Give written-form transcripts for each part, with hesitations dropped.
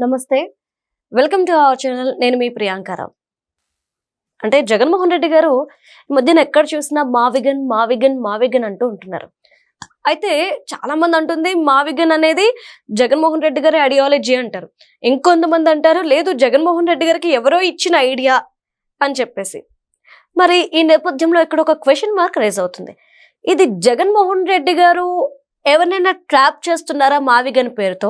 నమస్తే. Welcome to our channel. నేను మీ ప్రియాంకారావు. అంటే జగన్మోహన్ రెడ్డి గారు ఈ మధ్యన ఎక్కడ చూసినా మావిగన్, మావిగన్, మావిగన్ అంటూ ఉంటున్నారు. అయితే చాలా మంది అంటుంది మావిగన్ అనేది జగన్మోహన్ రెడ్డి గారి ఐడియాలజీ అంటారు. ఇంకొంతమంది అంటారు లేదు జగన్మోహన్ రెడ్డి గారికి ఎవరో ఇచ్చిన ఐడియా అని చెప్పేసి. మరి ఈ నేపథ్యంలో ఇక్కడ ఒక క్వశ్చన్ మార్క్ రైజ్ అవుతుంది. ఇది జగన్మోహన్ రెడ్డి గారు ఎవరినైనా ట్రాప్ చేస్తున్నారా మావిగన్ పేరుతో?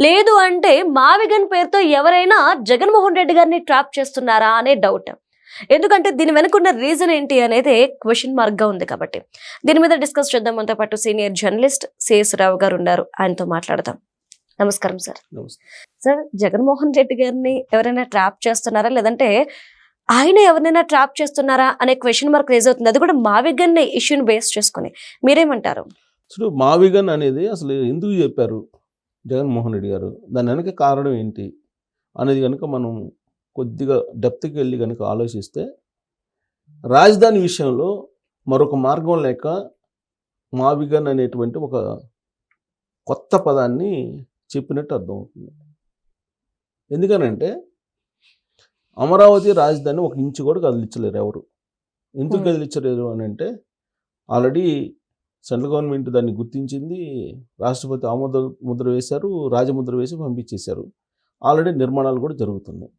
లేదు అంటే మావిగన్ పేరుతో ఎవరైనా జగన్మోహన్ రెడ్డి గారిని ట్రాప్ చేస్తున్నారా అనే డౌట్. ఎందుకంటే దీని వెనుకున్న రీజన్ ఏంటి అనేది క్వశ్చన్ మార్క్ గా ఉంది కాబట్టి దీని మీద డిస్కస్ చేద్దాం. మనతో పాటు సీనియర్ జర్నలిస్ట్ సిఎస్ రావు గారు ఉన్నారు, ఆయనతో మాట్లాడదాం. నమస్కారం సార్. సార్, జగన్మోహన్ రెడ్డి గారిని ఎవరైనా ట్రాప్ చేస్తున్నారా లేదంటే ఆయన ఎవరినైనా ట్రాప్ చేస్తున్నారా అనే క్వశ్చన్ మార్క్ రేజ్ అవుతుంది, అది కూడా మావిగన్ ఇష్యూని బేస్ చేసుకుని. మీరేమంటారు? అసలు మావిగన్ అనేది అసలు ఎందుకు చెప్పారు జగన్మోహన్ రెడ్డి గారు, దాని వెనక కారణం ఏంటి అనేది కనుక మనం కొద్దిగా డెప్త్కి వెళ్ళి కనుక ఆలోచిస్తే, రాజధాని విషయంలో మరొక మార్గం లేక మావిగన్ అనేటువంటి ఒక కొత్త పదాన్ని చెప్పినట్టు అర్థమవుతుంది. ఎందుకనంటే అమరావతి రాజధాని ఒక ఇంచు కూడా కదిలించలేరు ఎవరు. ఎందుకు కదిలించలేరు అని అంటే, ఆల్రెడీ సెంట్రల్ గవర్నమెంట్ దాన్ని గుర్తించింది, రాష్ట్రపతి ఆమోద ముద్ర వేశారు, రాజముద్ర వేసి పంపించేశారు. ఆల్రెడీ నిర్మాణాలు కూడా జరుగుతున్నాయి.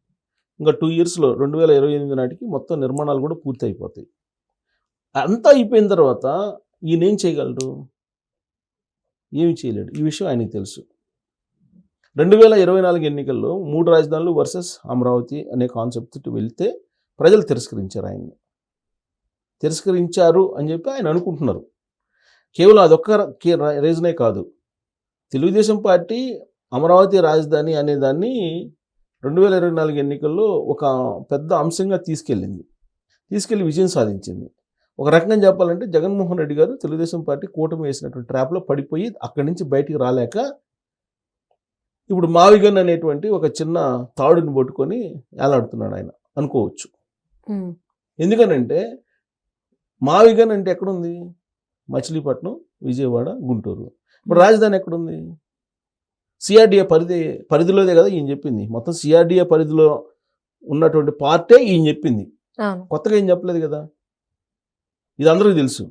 ఇంకా 2 yearsలో 2028 నాటికి మొత్తం నిర్మాణాలు కూడా పూర్తి అయిపోతాయి. అంతా అయిపోయిన తర్వాత ఈయన ఏం చేయగలరు? ఏమి చేయలేడు. ఈ విషయం ఆయనకి తెలుసు. 2024 ఎన్నికల్లో 3 రాజధానులు వర్సెస్ అమరావతి అనే కాన్సెప్ట్ వెళ్తే ప్రజలు తిరస్కరించారు ఆయన్ని. తిరస్కరించారు అని చెప్పి ఆయన అనుకుంటున్నారు. కేవలం అదొక్క రీజనే కాదు. తెలుగుదేశం పార్టీ అమరావతి రాజధాని అనే దాన్ని 2024 ఎన్నికల్లో ఒక పెద్ద అంశంగా తీసుకెళ్ళి విజయం సాధించింది. ఒక రకంగా చెప్పాలంటే జగన్మోహన్ రెడ్డి గారు తెలుగుదేశం పార్టీ కూటమి వేసినటువంటి ట్రాప్లో పడిపోయి అక్కడి నుంచి బయటికి రాలేక ఇప్పుడు మావిగన్ అనేటువంటి ఒక చిన్న తాడుని పట్టుకొని ఏలాడుతున్నాడు ఆయన అనుకోవచ్చు. ఎందుకనంటే మావిగన్ అంటే ఎక్కడుంది? మచిలీపట్నం, విజయవాడ, గుంటూరు. ఇప్పుడు రాజధాని ఎక్కడుంది? సిఆర్డిఏ పరిధిలోదే కదా ఈయన చెప్పింది. మొత్తం సిఆర్డిఏ పరిధిలో ఉన్నటువంటి పార్టీ ఈయన చెప్పింది. కొత్తగా ఏం చెప్పలేదు కదా, ఇది అందరికీ తెలుసు.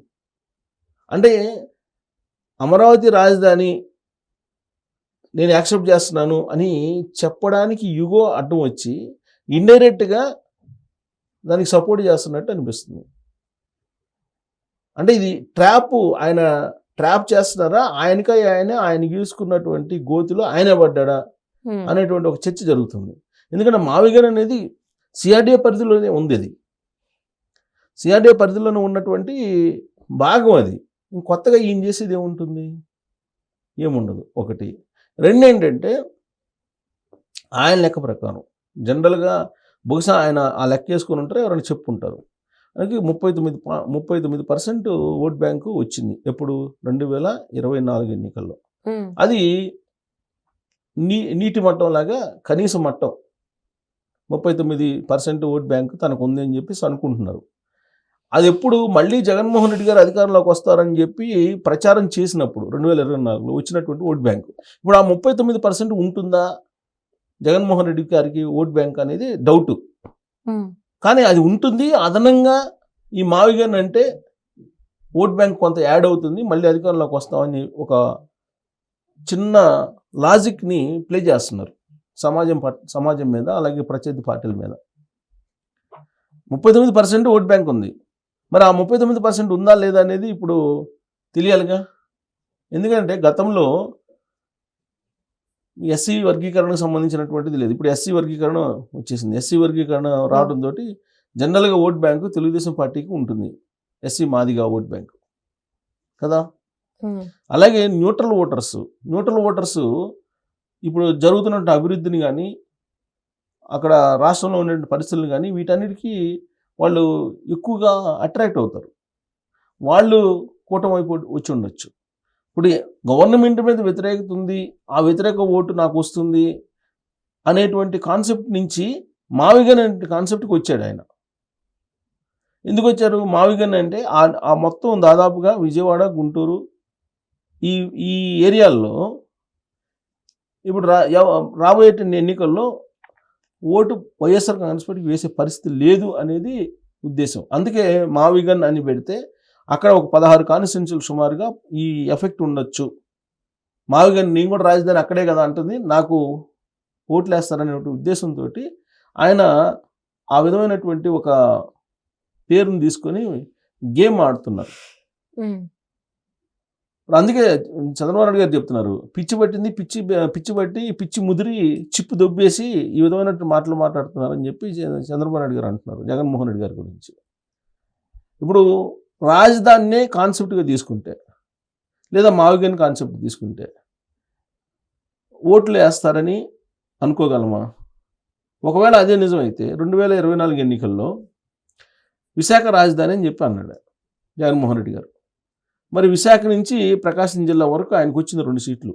అంటే అమరావతి రాజధాని నేను యాక్సెప్ట్ చేస్తున్నాను అని చెప్పడానికి యుగో అడ్డం వచ్చి ఇండైరెక్ట్గా దానికి సపోర్ట్ చేస్తున్నట్టు అనిపిస్తుంది. అంటే ఇది ఆయన ట్రాప్ చేస్తున్నారా, ఆయన గీసుకున్నటువంటి గోతిలో ఆయన పడ్డా అనేటువంటి ఒక చర్చ జరుగుతుంది. ఎందుకంటే మావిగన్ అనేది సిఆర్డిఏ పరిధిలోనే ఉంది. అది సిఆర్డిఏ పరిధిలోనే ఉన్నటువంటి భాగం. అది కొత్తగా ఈయన చేసేది ఏముంటుంది? ఏముండదు. ఒకటి. రెండు ఏంటంటే, ఆయన లెక్క ప్రకారం జనరల్గా బహుశా ఆయన ఆ లెక్క వేసుకొని ఉంటారో ఎవరైనా చెప్పుకుంటారు. అలాగే 39% ఓట్ బ్యాంకు వచ్చింది ఎప్పుడు? 2024 ఎన్నికల్లో. అది నీటి మట్టం లాగా కనీస మట్టం 39% ఓట్ బ్యాంకు తనకు ఉంది అని చెప్పి అనుకుంటున్నారు. అది ఎప్పుడు మళ్ళీ జగన్మోహన్ రెడ్డి గారు అధికారంలోకి వస్తారని చెప్పి ప్రచారం చేసినప్పుడు 2024లో వచ్చినటువంటి ఓట్ బ్యాంకు. ఇప్పుడు ఆ 39% ఉంటుందా జగన్మోహన్ రెడ్డి గారికి ఓట్ బ్యాంక్ అనేది డౌటు. కానీ అది ఉంటుంది. అదనంగా ఈ మావిగన్ అంటే ఓట్ బ్యాంక్ కొంత యాడ్ అవుతుంది, మళ్ళీ అధికారంలోకి వస్తామని ఒక చిన్న లాజిక్ని ప్లే చేస్తున్నారు సమాజం మీద, అలాగే ప్రత్యర్థి పార్టీల మీద. 39% ఓట్ బ్యాంక్ ఉంది. మరి ఆ 39% ఉందా లేదా అనేది ఇప్పుడు తెలియాలిగా. ఎందుకంటే గతంలో ఎస్సీ వర్గీకరణకు సంబంధించినటువంటిది లేదు, ఇప్పుడు ఎస్సీ వర్గీకరణ వచ్చేసింది. ఎస్సీ వర్గీకరణ రావడంతో జనరల్గా ఓట్ బ్యాంకు తెలుగుదేశం పార్టీకి ఉంటుంది, ఎస్సీ మాదిగా ఓట్ బ్యాంకు కదా. అలాగే న్యూట్రల్ ఓటర్స్ ఇప్పుడు జరుగుతున్న అభివృద్ధిని కానీ, అక్కడ రాష్ట్రంలో ఉండే పరిస్థితులను కానీ, వీటన్నిటికీ వాళ్ళు ఎక్కువగా అట్రాక్ట్ అవుతారు. వాళ్ళు కూటమి వైపు వచ్చి ఉండొచ్చు. ఇప్పుడు గవర్నమెంట్ మీద వ్యతిరేకత ఉంది, ఆ వ్యతిరేక ఓటు నాకు వస్తుంది అనేటువంటి కాన్సెప్ట్ నుంచి మావిగన్ అనే కాన్సెప్ట్కి వచ్చాడు ఆయన. ఎందుకు వచ్చారు? మావిగన్ అంటే ఆ మొత్తం దాదాపుగా విజయవాడ, గుంటూరు ఈ ఏరియాల్లో ఇప్పుడు రాబోయే ఎన్నికల్లో ఓటు వైఎస్ఆర్ కాంగ్రెస్ పార్టీకి వేసే పరిస్థితి లేదు అనేది ఉద్దేశం. అందుకే మావిగన్ అని పెడితే అక్కడ ఒక 16 కాన్స్టిట్యున్సీలు సుమారుగా ఈ ఎఫెక్ట్ ఉండొచ్చు. మావిగన్ నేను కూడా రాజధాని అక్కడే కదా అంటుంది, నాకు ఓట్లు వేస్తారనే ఉద్దేశంతో ఆయన ఆ విధమైనటువంటి ఒక పేరును తీసుకొని గేమ్ ఆడుతున్నారు. అందుకే చంద్రబాబు నాయుడు గారు చెప్తున్నారు, పిచ్చి పట్టింది, పిచ్చి పట్టి పిచ్చి ముదిరి చిప్పు దొబ్బేసి ఈ విధమైన మాటలు మాట్లాడుతున్నారు అని చెప్పి చంద్రబాబు నాయుడు గారు అంటున్నారు జగన్మోహన్ రెడ్డి గారి గురించి. ఇప్పుడు రాజధానినే కాన్సెప్ట్గా తీసుకుంటే లేదా మావిగన్ కాన్సెప్ట్ తీసుకుంటే ఓట్లు వేస్తారని అనుకోగలమా? ఒకవేళ అదే నిజమైతే 2024 ఎన్నికల్లో విశాఖ రాజధాని అని చెప్పి అన్నాడు జగన్మోహన్ రెడ్డి గారు. మరి విశాఖ నుంచి ప్రకాశం జిల్లా వరకు ఆయనకు వచ్చింది 2 సీట్లు.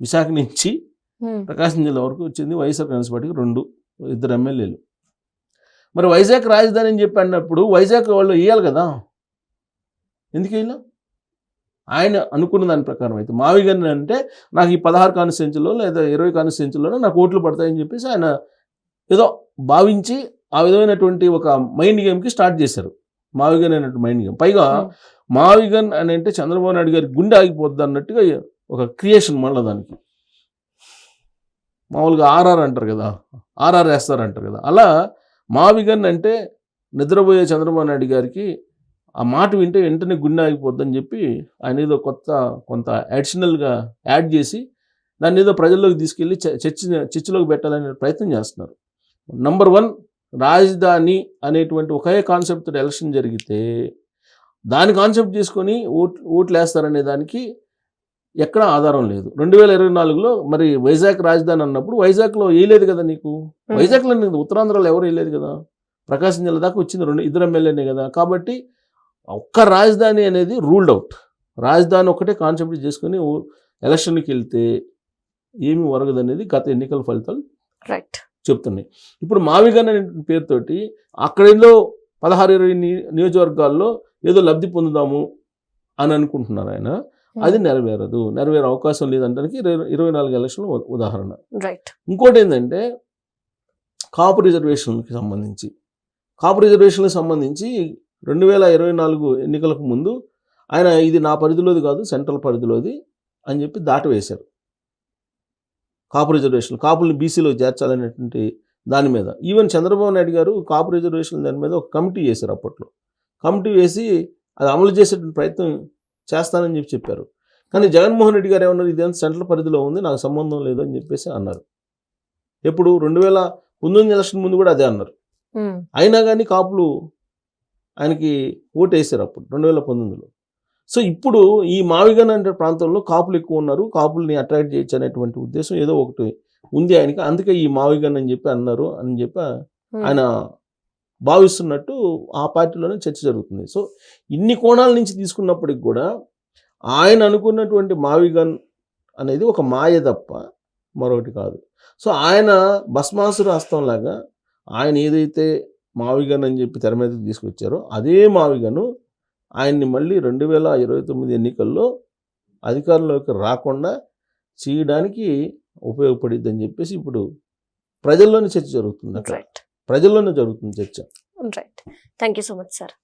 విశాఖ నుంచి ప్రకాశం జిల్లా వరకు వచ్చింది వైఎస్ఆర్ కాంగ్రెస్ పార్టీకి 2 ఎమ్మెల్యేలు. మరి వైజాగ్ రాజధాని అని చెప్పి అన్నప్పుడు వైజాగ్ వాళ్ళు వేయాలి కదా, ఎందుకు వేయాలి? ఆయన అనుకున్న దాని ప్రకారం అయితే మావిగన్ అంటే నాకు ఈ 16 కాన్స్టిట్యున్సీలో లేదా 20 కాన్స్టిట్యున్సీలోనే నాకు ఓట్లు పడతాయని చెప్పేసి ఆయన ఏదో భావించి ఆ విధమైనటువంటి ఒక మైండ్ గేమ్కి స్టార్ట్ చేశారు. మావిగన్ అనేటువంటి మైండ్ గేమ్. పైగా మావిగన్ అని అంటే చంద్రబాబు నాయుడు గారి గుండె ఆగిపోద్ది అన్నట్టుగా ఒక క్రియేషన్ మళ్ళీ దానికి. మామూలుగా ఆర్ఆర్ అంటారు కదా, ఆర్ఆర్ వేస్తారంటారు కదా, అలా మావిగన్ అంటే నిద్రపోయే చంద్రబాబు నాయుడు గారికి ఆ మాట వింటే వెంటనే గుండె ఆగిపోద్దని చెప్పి ఆయన ఏదో కొంత అడిషనల్గా యాడ్ చేసి దాన్ని ఏదో ప్రజల్లోకి తీసుకెళ్ళి చర్చలోకి పెట్టాలనే ప్రయత్నం చేస్తున్నారు. నంబర్ 1 రాజధాని అనేటువంటి ఒకే కాన్సెప్ట్ ఎలక్షన్ జరిగితే దాని కాన్సెప్ట్ తీసుకొని ఓట్లు వేస్తారనే దానికి ఎక్కడ ఆధారం లేదు. 2024లో మరి వైజాగ్ రాజధాని అన్నప్పుడు వైజాగ్లో వేయలేదు కదా, నీకు వైజాగ్లో ఉత్తరాంధ్రలో ఎవరు వేయలేదు కదా, ప్రకాశం జిల్లా దాకా వచ్చింది 2 ఎమ్మెల్యేనే కదా. కాబట్టి ఒక్క రాజధాని అనేది రూల్డ్ అవుట్. రాజధాని ఒకటే కాన్సెప్ట్ చేసుకొని ఎలక్షన్కి వెళ్తే ఏమి ఒరగదనేది గత ఎన్నికల ఫలితాలు చెప్తున్నాయి. ఇప్పుడు మావిగన్ అనే పేరుతోటి అక్కడేదో 16-20 నియోజకవర్గాల్లో ఏదో లబ్ధి పొందుదాము అని అనుకుంటున్నారు ఆయన. అది నెరవేరే అవకాశం లేదంటానికి 24 ఎలక్షన్లు ఉదాహరణ. ఇంకోటి ఏంటంటే కాపు రిజర్వేషన్కి సంబంధించి 2024 ఎన్నికలకు ముందు ఆయన ఇది నా పరిధిలోది కాదు, సెంట్రల్ పరిధిలోది అని చెప్పి దాటవేశారు. కాపు రిజర్వేషన్, కాపుల్ని బీసీలో చేర్చాలనేటువంటి దాని మీద ఈవెన్ చంద్రబాబు నాయుడు గారు కాపు రిజర్వేషన్ దాని మీద ఒక కమిటీ చేశారు. అప్పట్లో కమిటీ వేసి అది అమలు చేసే ప్రయత్నం చేస్తానని చెప్పారు. కానీ జగన్మోహన్ రెడ్డి గారు ఏమన్నారు, ఇదేంత సెంట్రల్ పరిధిలో ఉంది, నాకు సంబంధం లేదు అని చెప్పేసి అన్నారు. ఎప్పుడు 2019 ఎలక్షన్ ముందు కూడా అదే అన్నారు. అయినా కానీ కాపులు ఆయనకి ఓటు వేశారు అప్పుడు 2019లో. సో ఇప్పుడు ఈ మావిగన్ అనే ప్రాంతంలో కాపులు ఎక్కువ ఉన్నారు, కాపుల్ని అట్రాక్ట్ చేయొచ్చు అనేటువంటి ఉద్దేశం ఏదో ఒకటి ఉంది ఆయనకి. అందుకే ఈ మావిగన్ అని చెప్పి అన్నారు అని చెప్పి ఆయన భావిస్తున్నట్టు ఆ పార్టీలోనే చర్చ జరుగుతుంది. సో ఇన్ని కోణాల నుంచి తీసుకున్నప్పటికి కూడా ఆయన అనుకున్నటువంటి మావిగన్ అనేది ఒక మాయ తప్ప మరొకటి కాదు. సో ఆయన భస్మాసుర హస్తంలాగా ఆయన ఏదైతే మావిగన్ అని చెప్పి తెర మీదకి తీసుకొచ్చారో అదే మావిగను ఆయన్ని మళ్ళీ 2029 ఎన్నికల్లో అధికారంలోకి రాకుండా చేయడానికి ఉపయోగపడిద్ది అని చెప్పేసి ఇప్పుడు ప్రజల్లోనే చర్చ జరుగుతుంది. ప్రజల్లోనే జరుగుతుంది చర్చ. Thank you so much sir.